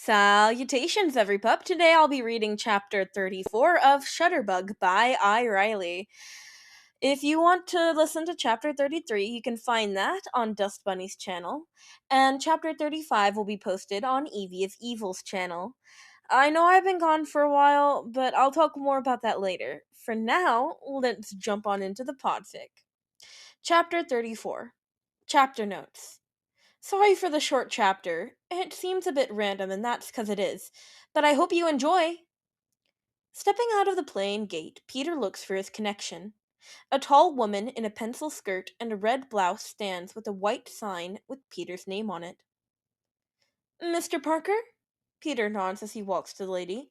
Salutations, everypup. Today I'll be reading chapter 34 of Shutterbug by Iriley. If you want to listen to chapter 33, you can find that on Dust Bunny's channel, and chapter 35 will be posted on Evie of Evil's channel. I know I've been gone for a while, but I'll talk more about that later. For now, let's jump on into the podfic. Chapter 34. Chapter Notes. Sorry for the short chapter. It seems a bit random, and that's because it is. But I hope you enjoy! Stepping out of the plane gate, Peter looks for his connection. A tall woman in a pencil skirt and a red blouse stands with a white sign with Peter's name on it. Mr. Parker? Peter nods as he walks to the lady.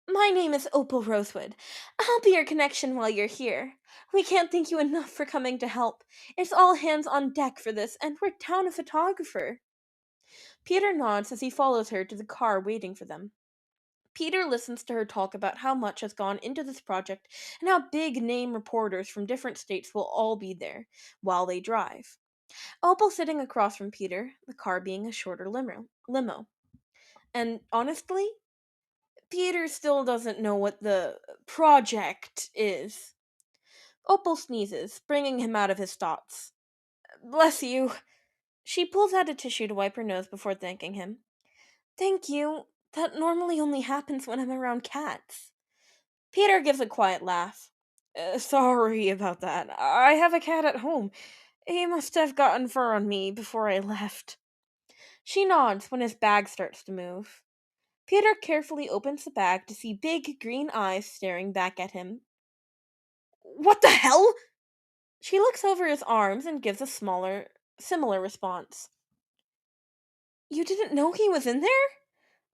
My name is Opal Rosewood. I'll be your connection while you're here. We can't thank you enough for coming to help. It's all hands on deck for this, and we're down a photographer. Peter nods as he follows her to the car waiting for them. Peter listens to her talk about how much has gone into this project and how big name reporters from different states will all be there while they drive. Opal sitting across from Peter, the car being a shorter limo. And honestly, Peter still doesn't know what the project is. Opal sneezes, bringing him out of his thoughts. Bless you. She pulls out a tissue to wipe her nose before thanking him. Thank you. That normally only happens when I'm around cats. Peter gives a quiet laugh. Sorry about that. I have a cat at home. He must have gotten fur on me before I left. She nods when his bag starts to move. Peter carefully opens the bag to see big green eyes staring back at him. What the hell? She looks over his arms and gives a similar response. You didn't know he was in there?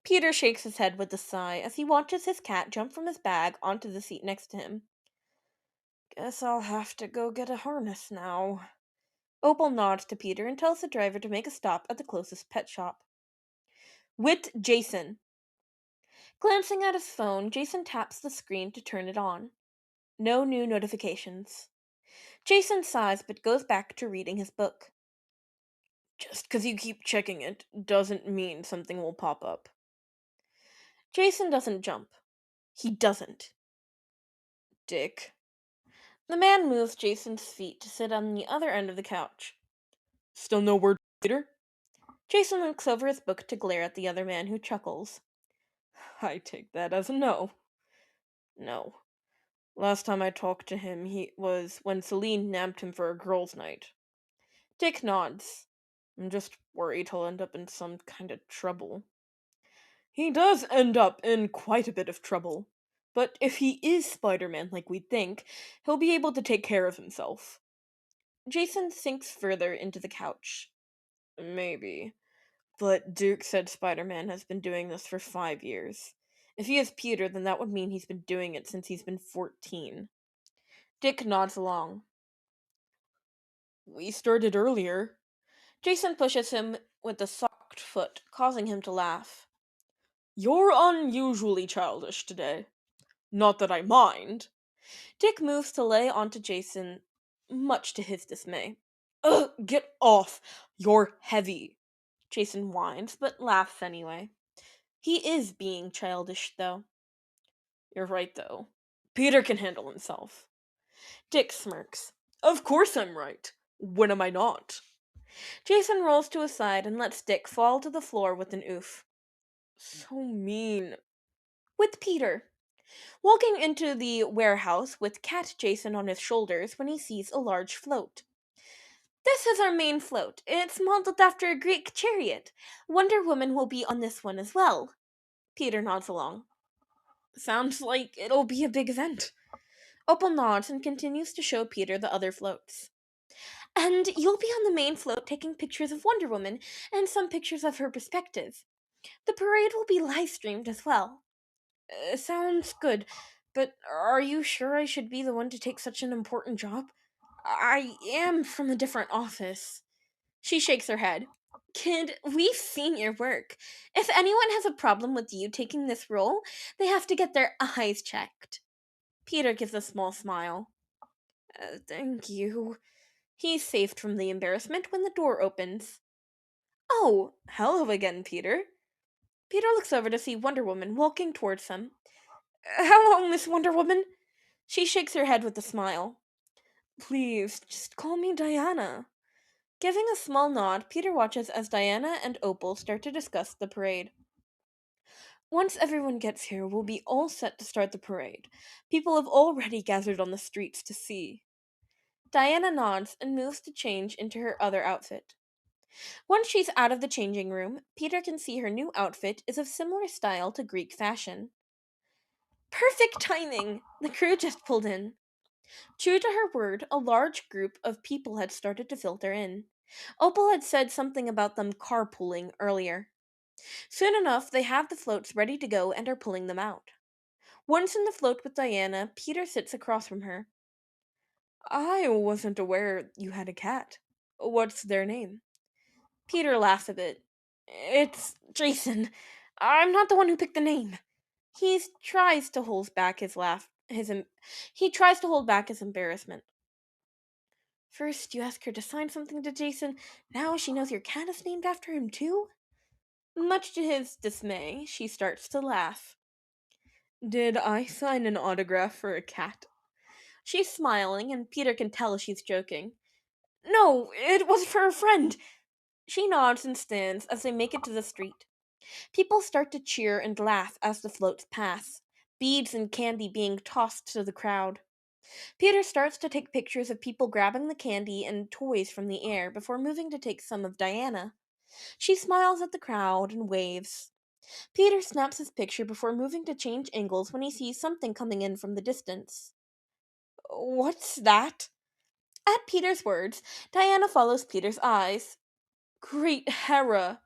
Peter shakes his head with a sigh as he watches his cat jump from his bag onto the seat next to him. Guess I'll have to go get a harness now. Opal nods to Peter and tells the driver to make a stop at the closest pet shop. With Jason. Glancing at his phone, Jason taps the screen to turn it on. No new notifications. Jason sighs but goes back to reading his book. Just 'cause you keep checking it doesn't mean something will pop up. Jason doesn't jump. He doesn't. Dick. The man moves Jason's feet to sit on the other end of the couch. Still no word, Peter? Jason looks over his book to glare at the other man, who chuckles. I take that as a no. No. Last time I talked to him, he was when Celine nabbed him for a girls' night. Dick nods. I'm just worried he'll end up in some kind of trouble. He does end up in quite a bit of trouble. But if he is Spider-Man like we think, he'll be able to take care of himself. Jason sinks further into the couch. Maybe. But Duke said Spider-Man has been doing this for 5 years. If he is Peter, then that would mean he's been doing it since he's been 14. Dick nods along. We started earlier. Jason pushes him with a socked foot, causing him to laugh. You're unusually childish today. Not that I mind. Dick moves to lay onto Jason, much to his dismay. Ugh, get off! You're heavy. Jason whines, but laughs anyway. He is being childish, though. You're right, though. Peter can handle himself. Dick smirks. Of course I'm right. When am I not? Jason rolls to his side and lets Dick fall to the floor with an oof. So mean. With Peter. Walking into the warehouse with Cat Jason on his shoulders when he sees a large float. This is our main float. It's modeled after a Greek chariot. Wonder Woman will be on this one as well. Peter nods along. Sounds like it'll be a big event. Opal nods and continues to show Peter the other floats. And you'll be on the main float taking pictures of Wonder Woman and some pictures of her perspective. The parade will be live streamed as well. Sounds good, but are you sure I should be the one to take such an important job? I am from a different office. She shakes her head. Kid, we've seen your work. If anyone has a problem with you taking this role, they have to get their eyes checked. Peter gives a small smile. Thank you. He's saved from the embarrassment when the door opens. Oh, hello again, Peter. Peter looks over to see Wonder Woman walking towards him. Hello, Miss Wonder Woman. She shakes her head with a smile. Please, just call me Diana. Giving a small nod, Peter watches as Diana and Opal start to discuss the parade. Once everyone gets here, we'll be all set to start the parade. People have already gathered on the streets to see. Diana nods and moves to change into her other outfit. Once she's out of the changing room, Peter can see her new outfit is of similar style to Greek fashion. Perfect timing! The crew just pulled in. True to her word, a large group of people had started to filter in. Opal had said something about them carpooling earlier. Soon enough, they have the floats ready to go and are pulling them out. Once in the float with Diana, Peter sits across from her. I wasn't aware you had a cat. What's their name? Peter laughs a bit. It's Jason. I'm not the one who picked the name. He tries to hold back his laugh. He tries to hold back his embarrassment. First, you ask her to sign something to Jason. Now she knows your cat is named after him too. Much to his dismay, she starts to laugh. Did I sign an autograph for a cat? She's smiling, and Peter can tell she's joking. No, it was for a friend. She nods and stands as they make it to the street. People start to cheer and laugh as the floats pass, beads and candy being tossed to the crowd. Peter starts to take pictures of people grabbing the candy and toys from the air before moving to take some of Diana. She smiles at the crowd and waves. Peter snaps his picture before moving to change angles when he sees something coming in from the distance. What's that? At Peter's words, Diana follows Peter's eyes. Great Hera!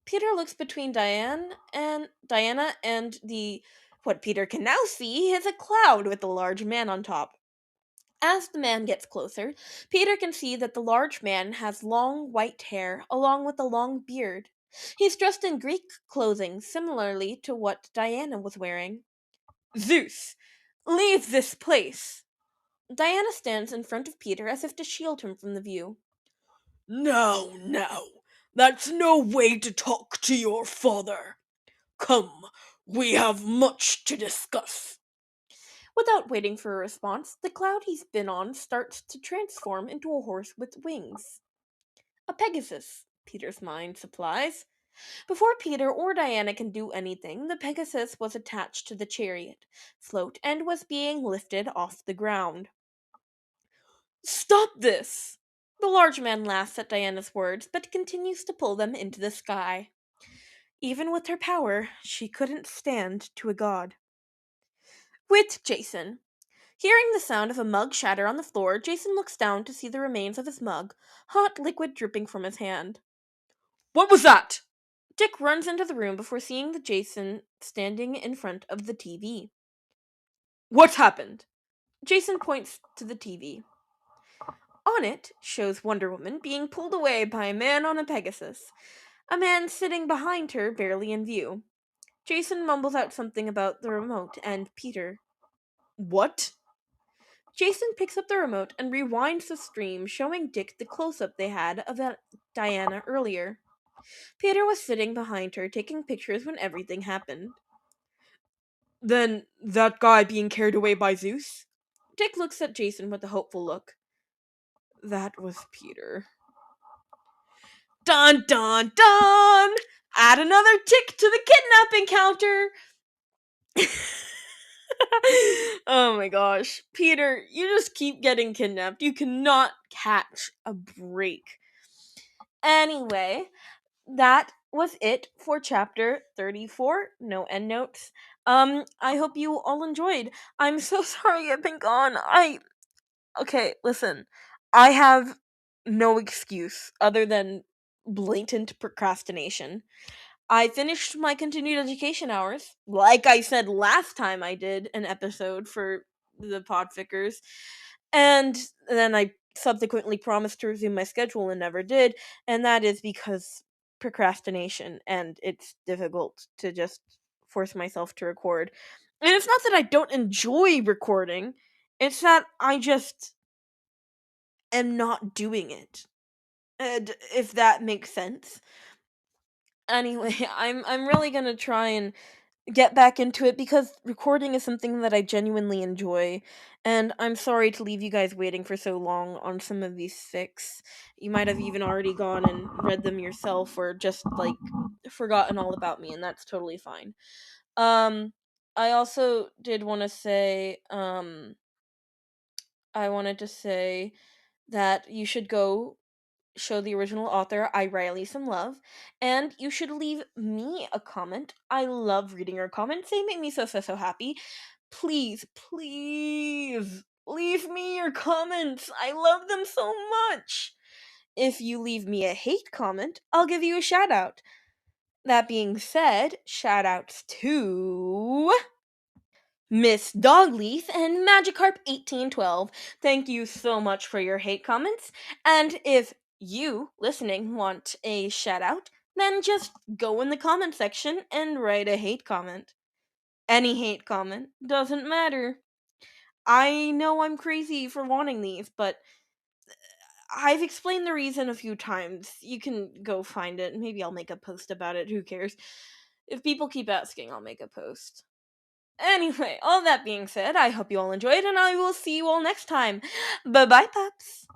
Peter looks between Diana and the what Peter can now see is a cloud with a large man on top. As the man gets closer, Peter can see that the large man has long white hair along with a long beard. He's dressed in Greek clothing similarly to what Diana was wearing. Zeus, leave this place! Diana stands in front of Peter as if to shield him from the view. No, no, that's no way to talk to your father. Come, we have much to discuss. Without waiting for a response, the cloud he's been on starts to transform into a horse with wings. A Pegasus, Peter's mind supplies. Before Peter or Diana can do anything, the Pegasus was attached to the chariot float and was being lifted off the ground. Stop this! The large man laughs at Diana's words, but continues to pull them into the sky. Even with her power, she couldn't stand to a god. With Jason. Hearing the sound of a mug shatter on the floor, Jason looks down to see the remains of his mug, hot liquid dripping from his hand. What was that? Dick runs into the room before seeing the Jason standing in front of the TV. What happened? Jason points to the TV. On it shows Wonder Woman being pulled away by a man on a Pegasus, a man sitting behind her barely in view. Jason mumbles out something about the remote and Peter. What? Jason picks up the remote and rewinds the stream, showing Dick the close-up they had of Diana earlier. Peter was sitting behind her, taking pictures when everything happened. Then, that guy being carried away by Zeus? Dick looks at Jason with a hopeful look. That was Peter. Dun dun dun! Add another tick to the kidnapping counter! Oh my gosh. Peter, you just keep getting kidnapped. You cannot catch a break. Anyway, that was it for chapter 34. No endnotes. I hope you all enjoyed. I'm so sorry I've been gone. Okay, listen. I have no excuse other than blatant procrastination. I finished my continued education hours, like I said last time I did an episode for the Podfickers, and then I subsequently promised to resume my schedule and never did, and that is because procrastination, and it's difficult to just force myself to record. And it's not that I don't enjoy recording, it's that I just am not doing it. And if that makes sense. Anyway, I'm really gonna try and get back into it because recording is something that I genuinely enjoy, and I'm sorry to leave you guys waiting for so long on some of these fics. You might have even already gone and read them yourself or just like forgotten all about me, and that's totally fine. Um I also did want to say I wanted to say that you should go show the original author, Iriley, some love, and you should leave me a comment. I love reading your comments. They make me so, so, so happy. Please, please leave me your comments. I love them so much. If you leave me a hate comment, I'll give you a shout out. That being said, shout outs to Miss Dogleaf and Magikarp1812. Thank you so much for your hate comments. And if you, listening, want a shout out, then just go in the comment section and write a hate comment. Any hate comment, doesn't matter. I know I'm crazy for wanting these, but I've explained the reason a few times. You can go find it. Maybe I'll make a post about it. Who cares? If people keep asking, I'll make a post. Anyway, all that being said, I hope you all enjoyed, and I will see you all next time. Bye bye, pups!